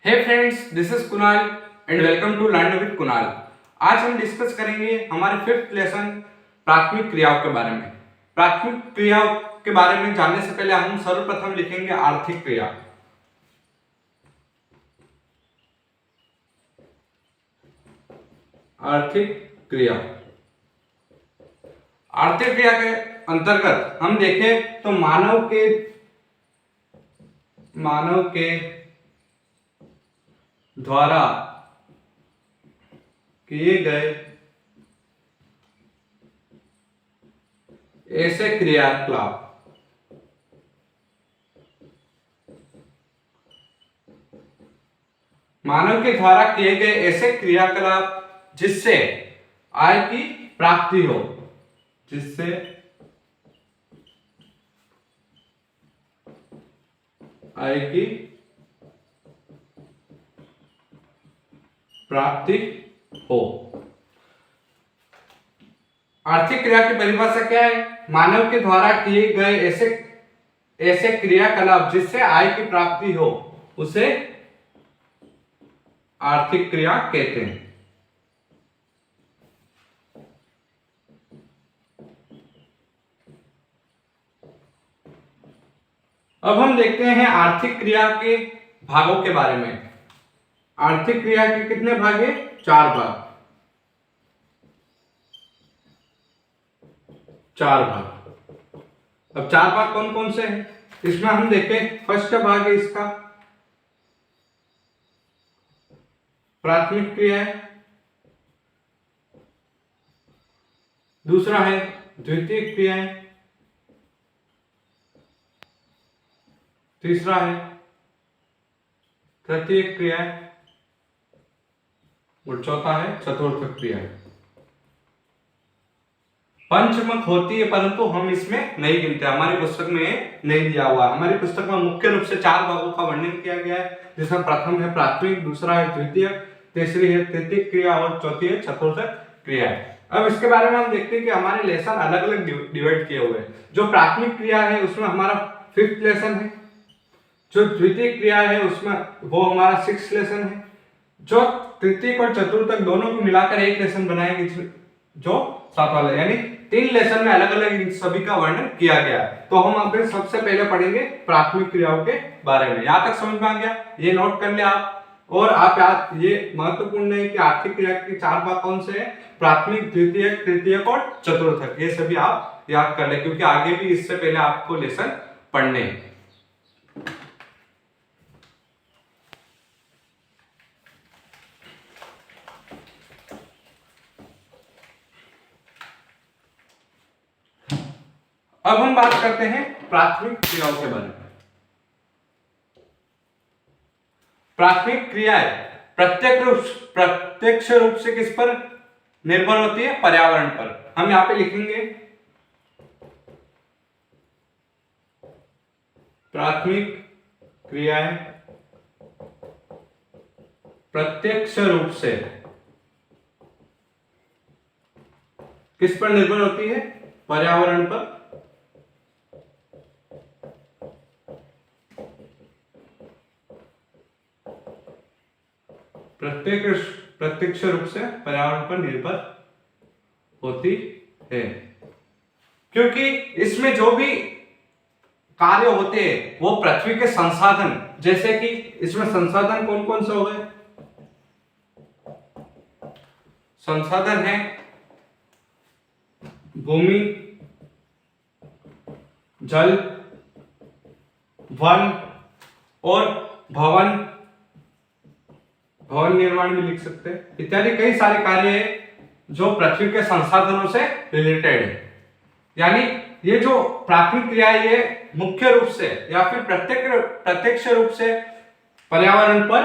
Hey friends, this is Kunal and welcome to learn with Kunal. आज हम discuss करेंगे हमारे फिफ्थ लेसन प्राथमिक क्रियाओं के बारे में। प्राथमिक क्रियाओं के बारे में जानने से पहले हम सर्वप्रथम लिखेंगे आर्थिक क्रिया। आर्थिक क्रिया। आर्थिक क्रिया के अंतर्गत हम देखें तो मानव के द्वारा किए गए ऐसे क्रियाकलाप मानव के द्वारा किए गए ऐसे क्रियाकलाप जिससे आय की प्राप्ति हो, जिससे आय की प्राप्ति हो। आर्थिक क्रिया की परिभाषा क्या है? मानव के द्वारा किए गए ऐसे क्रियाकलाप जिससे आय की प्राप्ति हो, उसे आर्थिक क्रिया कहते हैं। अब हम देखते हैं आर्थिक क्रिया के भागों के बारे में। आर्थिक क्रिया के कितने भाग हैं? 4 भाग। 4 भाग। अब 4 भाग कौन कौन से हैं? इसमें हम देखें, फर्स्ट भाग है इसका प्राथमिक क्रिया है, दूसरा है द्वितीयक क्रिया है, तीसरा है तृतीयक क्रिया है और चौथा है चतुर्थक क्रिया है। पंचमक होती है परंतु हम इसमें नहीं गिनते, हमारी पुस्तक में नहीं दिया हुआ। हमारी पुस्तक में मुख्य रूप से 4 भागों का वर्णन किया गया है, जिसमें प्रथम है प्राथमिक, दूसरा है द्वितीयक, तीसरी है तृतीयक क्रिया और चौथी है चतुर्थक क्रिया है। अब इसके बारे में हम देखते हैं कि हमारे लेसन अलग अलग डिवाइड किए हुए हैं। जो प्राथमिक क्रिया है उसमें हमारा 5th लेसन है, जो द्वितीयक क्रिया है उसमें वो हमारा 6th लेसन है, जो तृतीयक और चतुर्थक दोनों को मिलाकर एक लेसन बनाएंगे जो 7 वाला, यानी 3 लेसन में अलग अलग इन सभी का वर्णन किया गया है। तो हम अब सबसे पहले पढ़ेंगे प्राथमिक क्रियाओं के बारे में। यहां तक समझ में आ गया? ये नोट कर ले आप। और आप याद, ये महत्वपूर्ण है कि आर्थिक क्रिया के 4 भाग कौन से हैं? प्राथमिक, द्वितीयक, तृतीयक और चतुर्थक। ये सभी आप याद कर ले, क्योंकि आगे भी इससे पहले आपको लेसन पढ़ने हैं। अब हम बात करते हैं प्राथमिक क्रियाओं के बारे में। प्राथमिक क्रियाएं प्रत्यक्ष रूप से किस पर निर्भर होती है? पर्यावरण पर। हम यहां पे लिखेंगे प्राथमिक क्रियाएं प्रत्यक्ष रूप से किस पर निर्भर होती है? पर्यावरण पर। प्रत्यक्ष रूप से पर्यावरण पर निर्भर होती है, क्योंकि इसमें जो भी कार्य होते हैं वो पृथ्वी के संसाधन, जैसे कि इसमें संसाधन कौन कौन से हो गए? संसाधन है भूमि, जल, वन और भवन निर्माण भी लिख सकते हैं, इत्यादि कई सारे कार्य हैं जो पृथ्वी के संसाधनों से रिलेटेड है। यानी ये जो प्राथमिक क्रिया है ये मुख्य रूप से या फिर प्रत्यक्ष रूप से पर्यावरण पर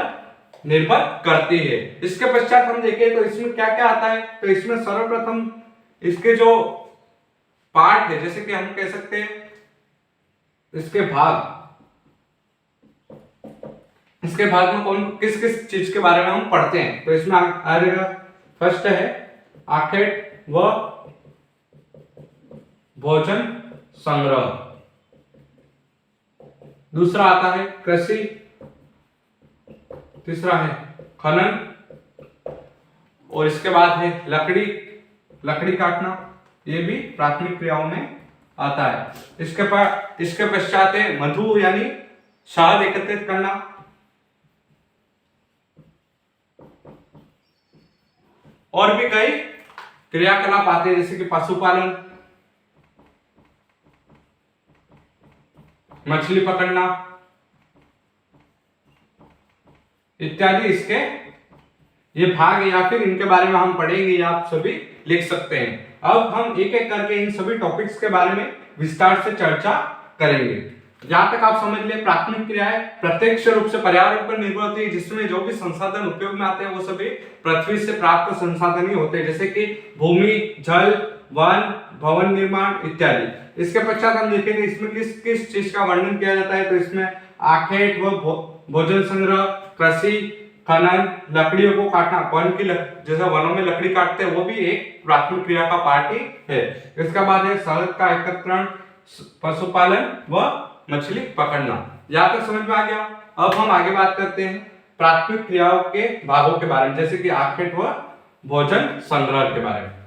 निर्भर करती है। इसके पश्चात हम देखें तो इसमें क्या क्या आता है? तो इसमें सर्वप्रथम इसके जो पार्ट है, जैसे कि हम कह सकते हैं इसके भाग में कौन किस किस चीज के बारे में हम पढ़ते हैं। तो इसमें आ जाएगा, फर्स्ट है आखेट व भोजन संग्रह, दूसरा आता है कृषि तीसरा है खनन, और इसके बाद है लकड़ी काटना, ये भी प्राथमिक क्रियाओं में आता है। इसके पश्चात है मधु यानी शहद एकत्रित करना, और भी कई क्रियाकलाप आते हैं जैसे कि पशुपालन, मछली पकड़ना इत्यादि। इसके ये भाग है या फिर इनके बारे में हम पढ़ेंगे या आप सभी लिख सकते हैं। अब हम एक एक करके इन सभी टॉपिक्स के बारे में विस्तार से चर्चा करेंगे। जहां तक आप समझ ले, प्राथमिक क्रियाएं प्रत्यक्ष रूप से पर्यावरण पर निर्भर होती है, जिसमें जो भी संसाधन उपयोग में आते हैं वो सभी पृथ्वी से प्राप्त संसाधन ही होते हैं, जैसे कि भूमि, जल, वन, भवन निर्माण इत्यादि। इसके पश्चात हम देखेंगे इसमें किस किस चीज का वर्णन किया जाता है। तो इसमें आखेट व भोजन संग्रह, कृषि, खनन, लकड़ियों को काटना, जैसे वनों में लकड़ी काटते हैं वो भी एक प्राथमिक क्रिया का पार्ट ही है। इसके बाद है शहद का एकत्रण, पशुपालन व मछली पकड़ना। यहाँ तक समझ में आ गया। अब हम आगे बात करते हैं प्राथमिक क्रियाओं के भागों के बारे में, जैसे कि आखेट व भोजन संग्रह के बारे में।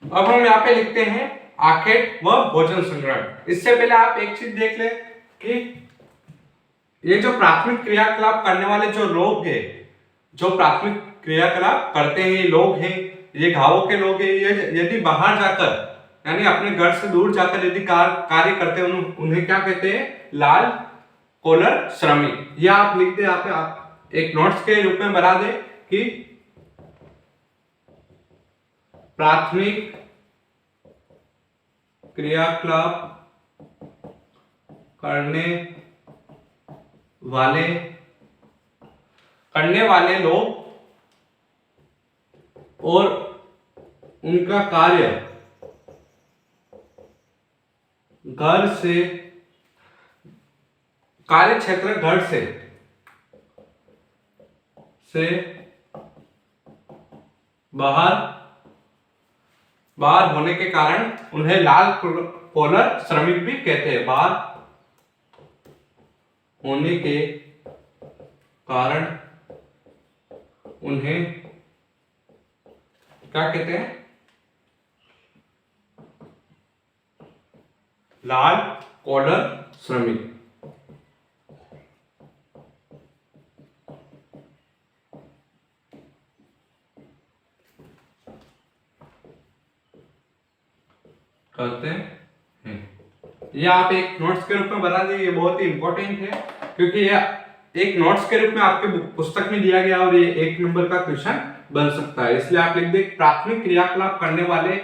अब हम यहाँ पे लिखते हैं आखेट व भोजन संग्रह। इससे पहले आप एक चीज देख ले कि ये जो प्राथमिक क्रियाकलाप करने वाले जो लोग हैं, जो प्राथमिक क्रियाकलाप करते हैं ये लोग हैं, ये गांवों के लोग हैं, ये यदि बाहर जाकर यानी अपने घर से दूर जाकर यदि कार्य करते हैं उन्हें क्या कहते हैं? लाल कॉलर श्रमिक। यह आप लिख दे, आप एक नोट्स के रूप में बना दे कि प्राथमिक क्रियाकलाप करने वाले लोग और उनका कार्य कार्य क्षेत्र घर से बाहर होने के कारण उन्हें लाल कॉलर श्रमिक भी कहते हैं। बाहर होने के कारण उन्हें क्या कहते हैं? लाल कॉलर श्रमिक। कहते हैं। ये आप एक नोट्स के रूप में बता दीजिए, ये बहुत ही इंपॉर्टेंट है क्योंकि ये एक नोट्स के रूप में आपके पुस्तक में दिया गया और ये 1 नंबर का क्वेश्चन बन सकता है। इसलिए आप लिख दे प्राथमिक क्रियाकलाप करने वाले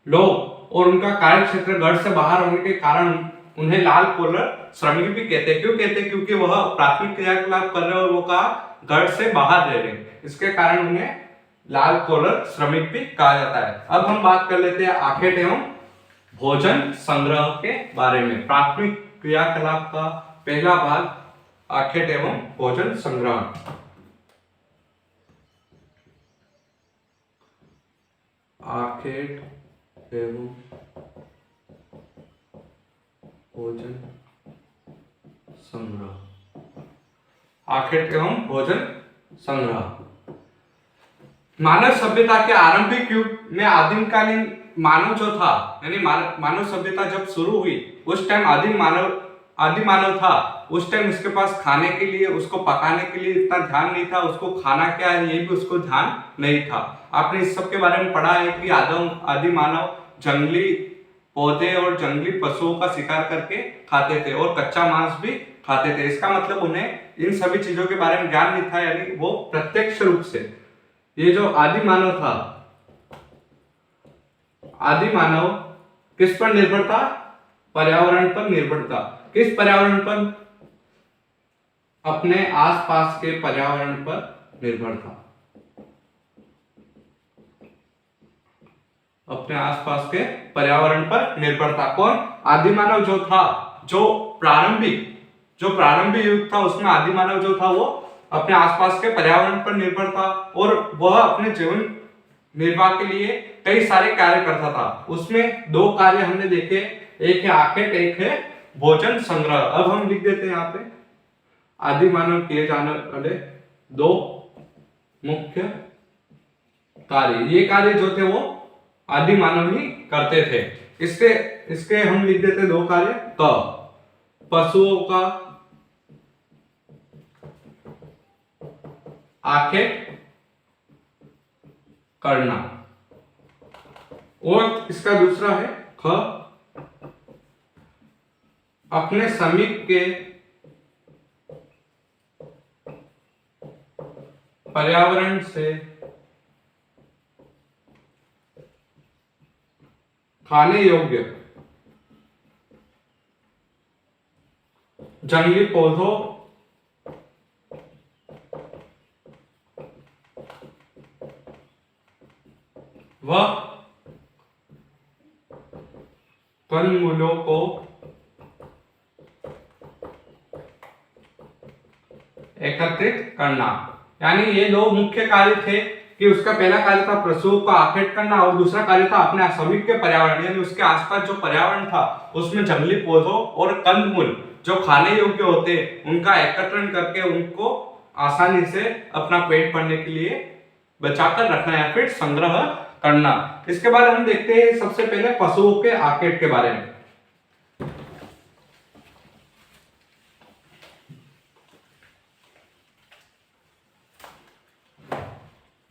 लोग और उनका कार्य क्षेत्र घर से बाहर होने के कारण उन्हें लाल कॉलर श्रमिक भी कहते हैं। क्यों कहते हैं? क्योंकि वह प्राथमिक क्रियाकलाप कर रहे हैं और वो का घर से बाहर रह रहे हैं, इसके कारण उन्हें लाल कॉलर श्रमिक भी कहा जाता है। अब हम बात कर लेते हैं आखेट एवं भोजन संग्रह के बारे में। प्राथमिक क्रियाकलाप का पहला भाग आखेट एवं भोजन संग्रह। आखेट एवं भोजन संग्रह। आखेट एवं भोजन संग्रह मानव सभ्यता के आरंभिक युग में आदिमकालीन मानव जो था, यानी मानव सभ्यता जब शुरू हुई उस टाइम आदि मानव था। उस टाइम उसके पास खाने के लिए, उसको पकाने के लिए इतना ध्यान नहीं था, उसको खाना क्या है ये भी उसको ध्यान नहीं था। आपने इस सब के बारे में पढ़ा है कि आदि मानव जंगली पौधे और जंगली पशुओं का शिकार करके खाते थे और कच्चा मांस भी खाते थे। इसका मतलब उन्हें इन सभी चीजों के बारे में ज्ञान नहीं था, यानी वो प्रत्यक्ष रूप से ये जो आदि मानव था, आदि मानव किस पर निर्भर था? पर्यावरण पर निर्भर था। किस पर्यावरण पर? अपने आसपास के पर्यावरण पर निर्भर था। अपने आसपास के पर्यावरण पर निर्भर था। कौन? आदि मानव जो था, जो प्रारंभिक युग था उसमें आदि मानव जो था वो अपने आसपास के पर्यावरण पर निर्भर था और वह अपने जीवन निर्वाह के लिए कई सारे कार्य करता था। उसमें दो कार्य हमने देखे, एक है आखेट, एक है भोजन संग्रह। अब हम लिख देते हैं यहाँ पे आदि मानव किए जाने वाले दो मुख्य कार्य। ये कार्य जो थे वो आदि मानव ही करते थे। इसके हम लिख देते दो कार्य। क, पशुओं का आखेट करना, और इसका दूसरा है ख, अपने समीप के पर्यावरण से खाने योग्य जंगली पौधों व कंदमूलों को एकत्रित करना। यानी ये दो मुख्य कार्य थे कि उसका पहला कार्य था पशुओं को आखेट करना और दूसरा कार्य था अपने समीप के पर्यावरण यानी उसके आसपास जो पर्यावरण था उसमें जंगली पौधों और कंदमूल जो खाने योग्य होते उनका एकत्रण करके उनको आसानी से अपना पेट भरने के लिए बचाकर रखना या फिर संग्रह करना। इसके बाद हम देखते हैं सबसे पहले पशुओं के आखेट के बारे में।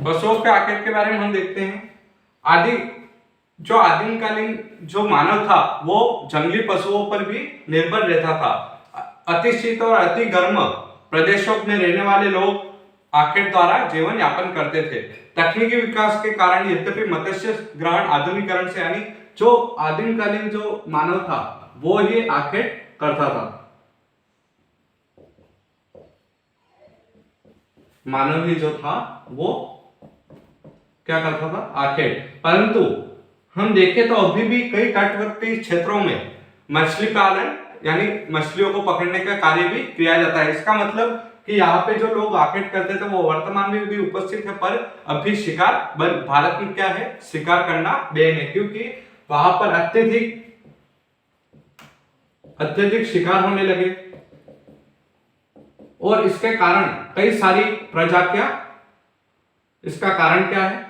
पशुओं के आखेट के बारे में हम देखते हैं आदिमकालीन जो मानव था वो जंगली पशुओं पर भी निर्भर रहता था। अति शीत और अति गर्म प्रदेशों में रहने वाले लोग आखेट द्वारा जीवन यापन करते थे। तकनीकी विकास के कारण यद्यपि मत्स्य ग्रहण आधुनिकरण से यानी जो आदिमकालीन जो मानव था वो ही आखेट करता था। मानव ही जो था वो क्या करता था, आखेट। परंतु हम देखें तो अभी भी कई तटवर्ती क्षेत्रों में मछली पालन यानी मछलियों को पकड़ने का कार्य भी किया जाता है। इसका मतलब कि यहाँ पे जो लोग आखेट करते थे वो वर्तमान में भी उपस्थित है, पर अभी शिकार भारत में क्या है, शिकार करना बैन है, क्योंकि वहां पर अत्यधिक शिकार होने लगे और इसके कारण कई सारी प्रजातियां, इसका कारण क्या है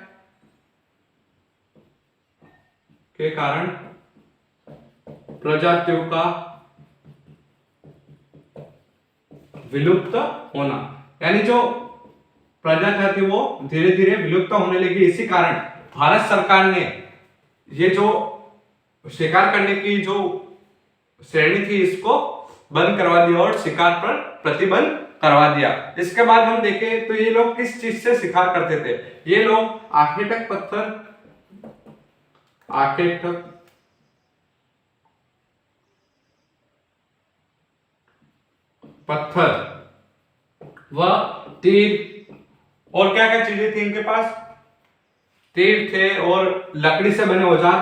के कारण प्रजातियों का विलुप्त होना, यानी जो प्रजातियां थी वो धीरे धीरे विलुप्त होने लगी। इसी कारण भारत सरकार ने ये जो शिकार करने की जो श्रेणी थी इसको बंद करवा दिया और शिकार पर प्रतिबंध करवा दिया। इसके बाद हम देखें तो ये लोग किस चीज से शिकार करते थे। ये लोग आखेटक पत्थर व तीर और क्या क्या चीजें थी इनके पास, तीर थे और लकड़ी से बने औजार,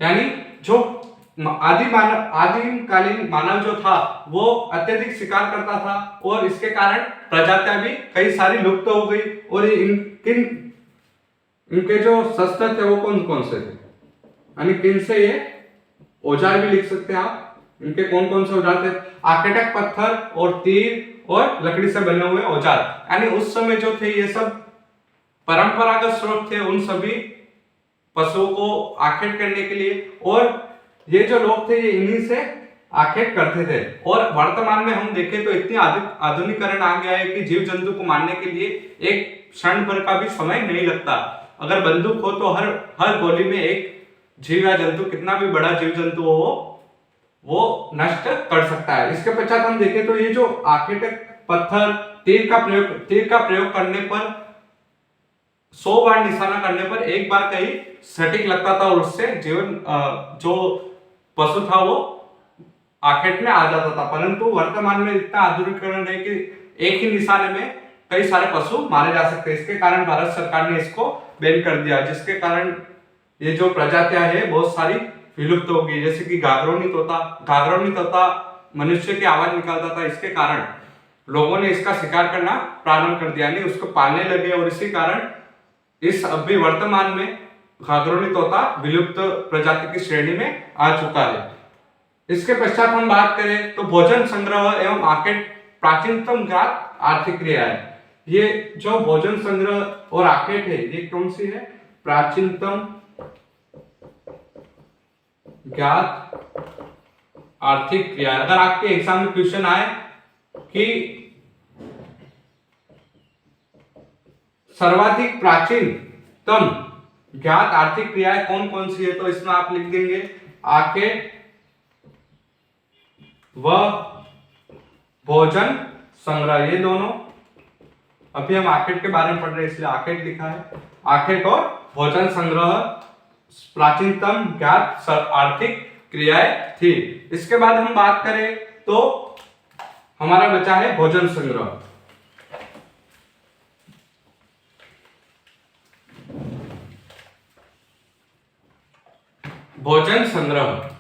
यानी जो आदिमकालीन मानव जो था वो अत्यधिक शिकार करता था और इसके कारण प्रजातियां भी कई सारी लुप्त हो गई। और इनके जो शस्त्र थे वो कौन कौन से थे, यानी किन से ये औजार भी लिख सकते हैं आप, इनके कौन कौन से औजार थे, आखेटक पत्थर और तीर और लकड़ी से बने हुए औजार। यानी उस समय जो थे ये सब परंपरागत स्रोत थे उन सभी पशुओं को आखेट करने के लिए, और ये जो लोग थे ये इन्हीं से आखेट करते थे। और वर्तमान में हम देखें तो इतनी आधुनिकरण आ गया है कि जीव जंतु को मारने के लिए एक क्षण भर का भी समय नहीं लगता। अगर बंदूक हो तो हर गोली में एक जीव या जंतु, कितना भी बड़ा जीव जंतु हो वो नष्ट कर सकता है। इसके पश्चात हम देखें तो ये जो आखेटक पत्थर तीर का प्रयोग करने पर 100 बार निशाना करने पर एक बार कहीं सटीक लगता था और उससे जीवन जो पशु था वो आखेट में आ जाता था। परंतु वर्तमान में इतना आधुनिकीकरण है कि एक ही निशाने में कई सारे पशु मारे जा सकते हैं। इसके कारण भारत सरकार ने इसको बैन कर दिया, जिसके कारण ये जो प्रजातियां है बहुत सारी विलुप्त होगी। जैसे कि घाघरौनी तोता मनुष्य की आवाज निकालता था, इसके कारण लोगों ने इसका शिकार करना प्रारंभ कर दिया, यानी उसको पालने लगे, और इसी कारण इस अभी वर्तमान में घाघरौनी तोता विलुप्त प्रजाति की श्रेणी में आ चुका है। इसके पश्चात हम बात करें तो भोजन संग्रह एवं आखेट प्राचीनतम ज्ञात आर्थिक क्रिया है। ये जो भोजन संग्रह और आखेट है, ये कौन सी है? प्राचीनतम ज्ञात आर्थिक क्रिया। अगर आपके एग्जाम में क्वेश्चन आए कि सर्वाधिक प्राचीनतम ज्ञात आर्थिक क्रियाएं कौन कौन सी है, तो इसमें आप लिख देंगे आखेट व भोजन संग्रह, ये दोनों। अभी हम आखेट के बारे में पढ़ रहे हैं, इसलिए आखेट लिखा है। आखेट और भोजन संग्रह प्राचीनतम ज्ञात आर्थिक क्रियाएं थी। इसके बाद हम बात करें तो हमारा बचा है भोजन संग्रह। भोजन संग्रह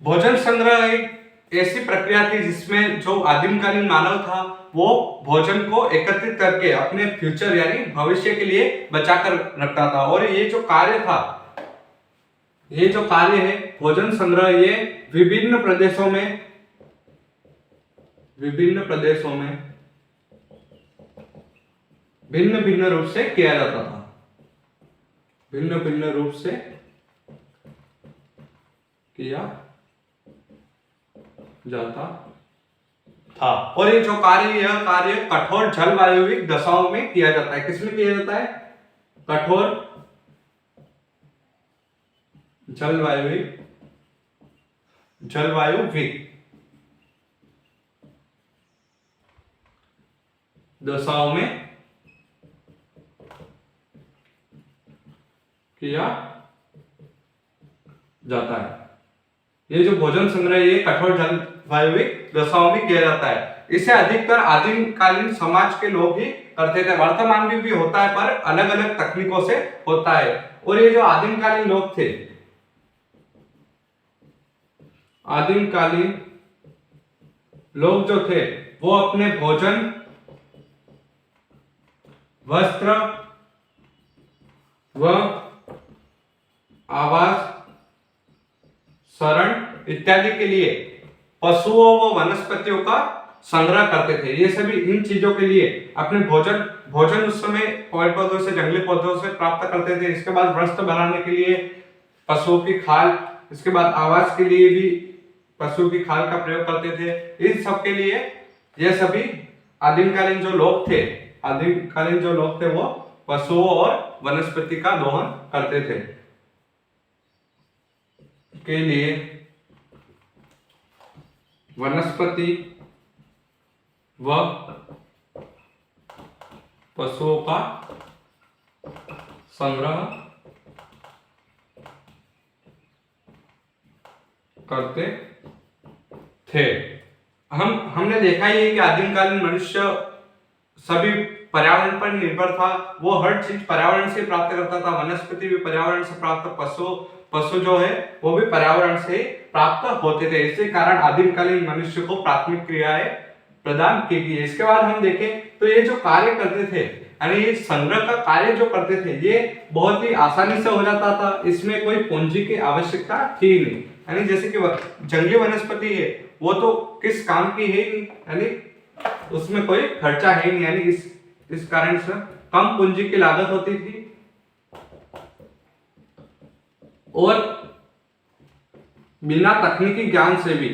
भोजन संग्रह एक ऐसी प्रक्रिया थी जिसमें जो आदिमकालीन मानव था वो भोजन को एकत्रित करके अपने फ्यूचर यानी भविष्य के लिए बचाकर रखता था। और ये जो कार्य था, ये जो कार्य है भोजन संग्रह, ये विभिन्न प्रदेशों में भिन्न भिन्न रूप से किया जाता था। भिन्न भिन्न रूप से किया जाता था। और ये जो कार्य, यह कार्य कठोर जलवायुविक दशाओं में किया जाता है। किसमें किया जाता है? कठोर जलवायुविक दशाओं में किया जाता है। ये जो भोजन संग्रह ये कठोर जलवायुविक दशाओं में किया जाता है। इसे अधिकतर आदिमकालीन समाज के लोग ही करते थे। वर्तमान में भी होता है पर अलग अलग तकनीकों से होता है। और ये जो आदिमकालीन लोग थे, आदिमकालीन लोग जो थे वो अपने भोजन, वस्त्र व आवास, शरण इत्यादि के लिए पशुओं व वनस्पतियों का संग्रह करते थे। ये सभी इन चीजों के लिए अपने भोजन उस समय पेड़ पौधों से, जंगली पौधों से प्राप्त करते थे। इसके बाद वस्त्र बनाने के लिए पशुओं की खाल, इसके बाद आवास के लिए भी पशु की खाल का प्रयोग करते थे। इन सब के लिए ये सभी आदिमकालीन जो लोग थे वो पशुओं और वनस्पति का दोहन करते थे। के लिए वनस्पति व पशुओं का संग्रह करते थे। हमने देखा ही है कि आदिमकालीन मनुष्य सभी पर्यावरण पर निर्भर था। वो हर चीज पर्यावरण से प्राप्त करता था। वनस्पति भी पर्यावरण से प्राप्त, पशु जो है वो भी पर्यावरण से प्राप्त होते थे। इसी कारण आदिमकालीन मनुष्य को प्राथमिक क्रियाएं प्रदान की गई। इसके बाद हम देखें तो ये जो कार्य करते थे, यानी ये संग्रह का कार्य जो करते थे, ये बहुत ही आसानी से हो जाता था। इसमें कोई पूंजी की आवश्यकता थी नहीं। यानी जैसे कि जंगली वनस्पति है वो तो किस काम की है नहीं, यानी उसमें कोई खर्चा है नहीं, यानी इस कारण से कम पूंजी की लागत होती थी। और बिना तकनीकी ज्ञान से भी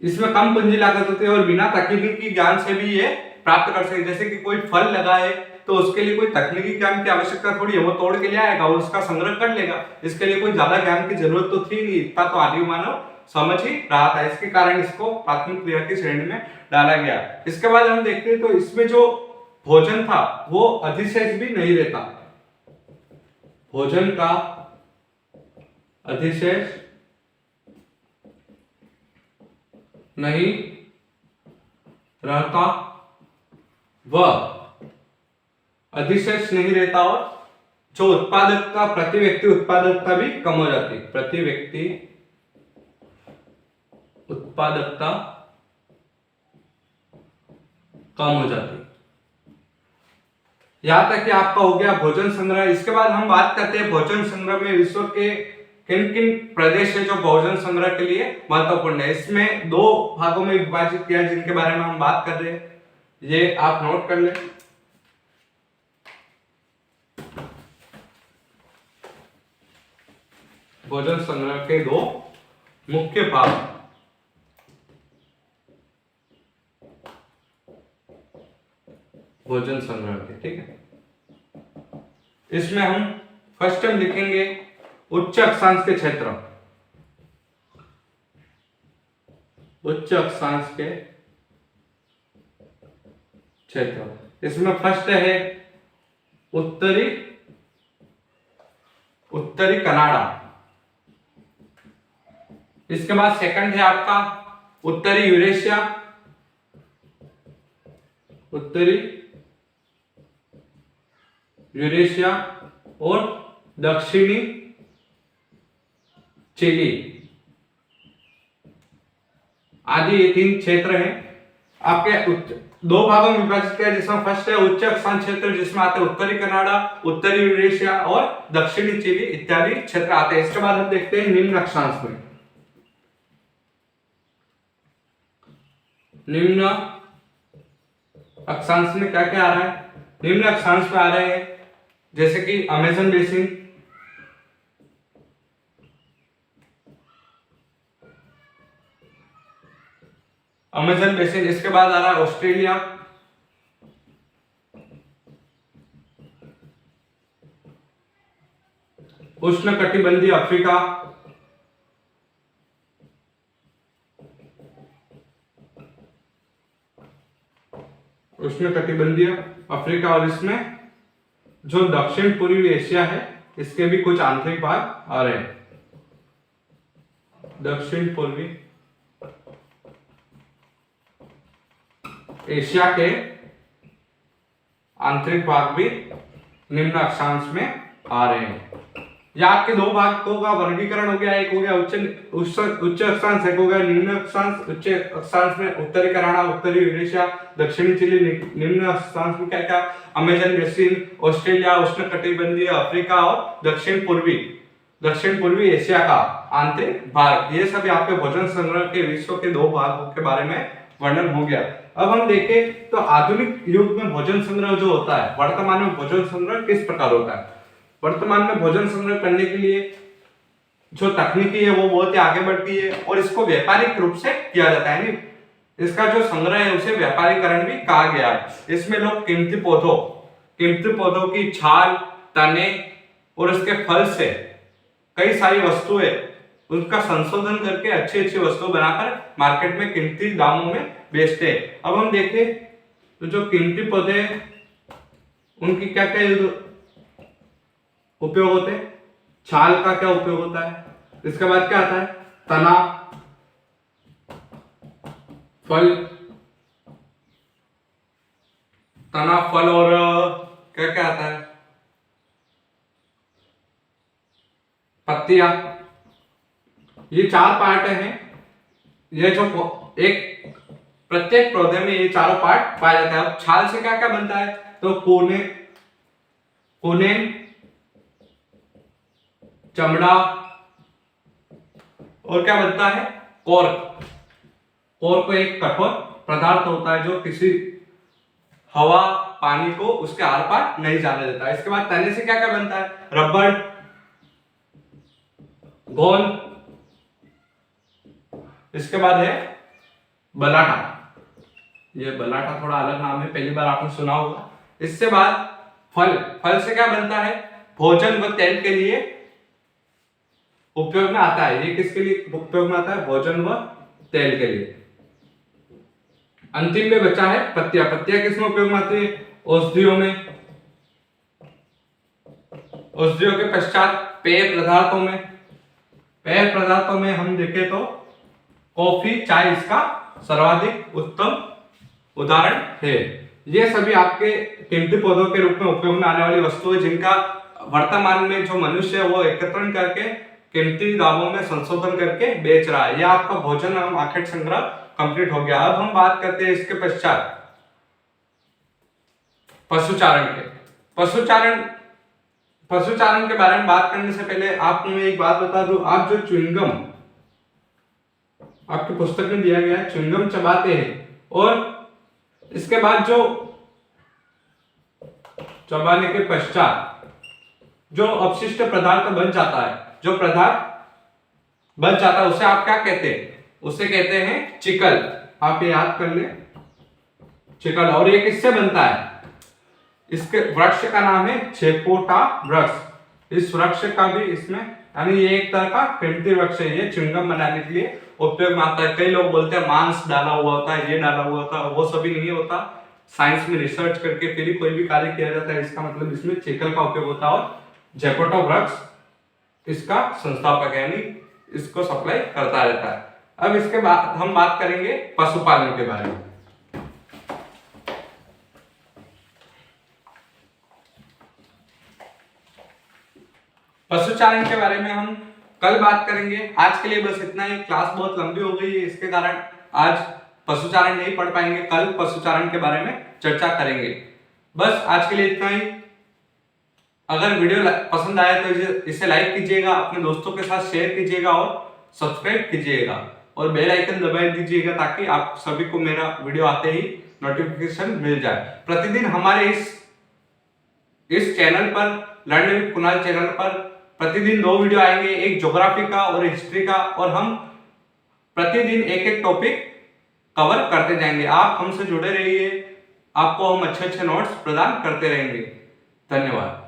इसमें कम पूंजी लागत होती है और बिना तकनीकी ज्ञान से भी ये प्राप्त कर सकते। जैसे कि कोई फल लगा है तो उसके लिए कोई तकनीकी ज्ञान की आवश्यकता थोड़ी है, वो तोड़ के ले आएगा और उसका संग्रह कर लेगा। इसके लिए कोई ज्यादा ज्ञान की जरूरत तो थी नहीं, इतना तो आदिम मानव समझ ही रहा था। इसके कारण इसको प्राथमिक क्रिया की श्रेणी में डाला गया। इसके बाद हम देखते हैं तो इसमें जो भोजन था वो अधिशेष भी नहीं रहता। भोजन का अधिशेष नहीं रहता व अधिशेष नहीं रहता, और जो उत्पादकता, प्रति व्यक्ति उत्पादकता भी कम हो जाती, प्रति व्यक्ति उत्पादकता कम हो जाती। यहां तक कि आपका हो गया भोजन संग्रह। इसके बाद हम बात करते हैं भोजन संग्रह में विश्व के किन किन प्रदेश है जो भोजन संग्रह के लिए महत्वपूर्ण है। इसमें दो भागों में विभाजित किया जिनके बारे में हम बात कर रहे हैं, ये आप नोट कर लें। भोजन संग्रह के दो मुख्य भाग, भोजन संग्रह के, ठीक है। इसमें हम फर्स्ट टाइम लिखेंगे उच्च अक्षांश के क्षेत्र, उच्च अक्षांश के क्षेत्र। इसमें फर्स्ट है उत्तरी कनाडा। इसके बाद सेकंड है आपका उत्तरी यूरेशिया, उत्तरी यूरेशिया और दक्षिणी चिली आदि, ये तीन क्षेत्र हैं आपके। दो भागों में विभाजित किया जिसमें फर्स्ट है उच्च अक्षांश क्षेत्र, जिसमें आते हैं उत्तरी कनाडा, उत्तरी यूरेशिया और दक्षिणी चिली इत्यादि क्षेत्र आते हैं। इसके बाद हम देखते हैं निम्न अक्षांश में। निम्न अक्षांश में क्या क्या आ रहा है? निम्न अक्षांश में आ रहे हैं जैसे कि अमेज़न बेसिन, अमेज़न बेसिन। इसके बाद आ रहा है ऑस्ट्रेलिया, उष्णकटिबंधीय अफ्रीका, उष्णकटिबंधीय अफ्रीका, और इसमें जो दक्षिण पूर्वी एशिया है इसके भी कुछ आंतरिक भाग आ रहे हैं। दक्षिण पूर्वी एशिया के आंतरिक भाग भी निम्न अक्षांश में आ रहे हैं। यह आपके दो भागों का वर्गीकरण हो गया, एक हो गया उच्च अक्षांश, एक हो गया निम्न अक्षांश। उच्च अक्षांश में उत्तरी कनाडा, उत्तरी यूरेशिया, दक्षिणी चिली। निम्न अक्षांश में क्या क्या? अमेज़न बेसिन, ऑस्ट्रेलिया, उष्णकटिबंधीय अफ्रीका और दक्षिण पूर्वी एशिया का आंतरिक भाग। ये सभी आपके भोजन संग्रह के विश्व के दो भागों के बारे में वर्णन हो गया। अब हम देखें तो आधुनिक युग में भोजन संग्रह जो होता है, वर्तमान में भोजन संग्रह किस प्रकार होता है। वर्तमान में भोजन संग्रह करने के लिए जो तकनीकी है वो बहुत ही आगे बढ़ गई है और इसको व्यापारिक रूप से किया जाता है। नहीं, इसका जो संग्रह है उसे व्यापारीकरण भी कहा गया है। इसमें लोग कीमती पौधों की छाल, तने और उसके फल से कई सारी वस्तुएं उनका संशोधन करके अच्छी वस्तु बनाकर मार्केट में कीमती दामों में बेचते हैं। अब हम देखें तो जो कीमती पौधे उनकी क्या क्या उपयोग होते हैं। छाल का क्या उपयोग होता है, इसके बाद क्या आता है? तना, फल और क्या क्या आता है? पत्तियां। ये चार पार्ट हैं। ये जो प्रत्येक पौधे में ये चारों पार्ट पाया जाता है। अब छाल से क्या क्या बनता है? तो कोनेन, चमड़ा और क्या बनता है? कोर्क एक कठोर पदार्थ होता है जो किसी हवा, पानी को उसके आर पार नहीं जाने देता है। इसके बाद तने से क्या क्या बनता है? रबड़, गोंद। इसके बाद है बलाटा। ये बलाटा थोड़ा अलग नाम है, पहली बार आपने सुना होगा। इसके बाद फल से क्या बनता है? भोजन व तेल के लिए उपयोग में आता है। ये किसके लिए उपयोग में आता है? भोजन व तेल के लिए। अंतिम में बचा है पत्तियां। पत्तियां किसमें उपयोग में आती है? औषधियों में। औषधियों के पश्चात पेय पदार्थों में हम देखें तो कॉफी, चाय इसका सर्वाधिक उत्तम उदाहरण है। ये सभी आपके कीमती पौधों के रूप में उपयोग में आने वाली वस्तुएं जिनका वर्तमान में जो मनुष्य है वो एकत्रण करके कीमती दामों में संशोधन करके बेच रहा है। यह आपका भोजन एवं आखेट संग्रह कंप्लीट हो गया। अब हम बात करते हैं इसके पश्चात पशुचारण के। पशुचारण के बारे में बात करने से पहले आपको मैं एक बात बता दूं, आप जो च्युइंगम आपकी पुस्तक में दिया गया है, च्युइंगम चबाते हैं और इसके बाद जो चबाने के पश्चात जो अपशिष्ट पदार्थ बन जाता है, जो पदार्थ बच जाता है उसे आप क्या कहते हैं? उसे कहते हैं चिकल। आप ये याद कर ले, चिकल। और ये किससे बनता है? इसके वृक्ष का नाम है चेपोटा वृक्ष। इस वृक्ष का भी इसमें यानी ये एक तरह का कीमती वृक्ष है। ये च्युइंगम बनाने के लिए उपयोग में आता है। कई लोग बोलते हैं मांस डाला हुआ होता है, ये डाला हुआ होता है, वो सभी नहीं होता। साइंस में रिसर्च करके फिर ही कोई भी कार्य किया जाता है। इसका मतलब इसमें चिकल का उपयोग होता है और चेपोटा वृक्ष इसका संस्थापक है, यानी इसको सप्लाई करता रहता है। अब इसके बाद हम बात करेंगे पशुपालन के बारे में। पशुचारण के बारे में हम कल बात करेंगे। आज के लिए बस इतना ही। क्लास बहुत लंबी हो गई है, इसके कारण आज पशुचारण नहीं पढ़ पाएंगे। कल पशुचारण के बारे में चर्चा करेंगे। बस आज के लिए इतना ही। अगर वीडियो पसंद आया तो इसे लाइक कीजिएगा, अपने दोस्तों के साथ शेयर कीजिएगा और सब्सक्राइब कीजिएगा और बेल आइकन दबा दीजिएगा ताकि आप सभी को मेरा वीडियो आते ही नोटिफिकेशन मिल जाए। प्रतिदिन हमारे इस चैनल पर, लर्न विद कुणाल चैनल पर प्रतिदिन 2 वीडियो आएंगे, एक ज्योग्राफी का और हिस्ट्री का, और हम प्रतिदिन एक टॉपिक कवर करते जाएंगे। आप हमसे जुड़े रहिए, आपको हम अच्छे नोट्स प्रदान करते रहेंगे। धन्यवाद।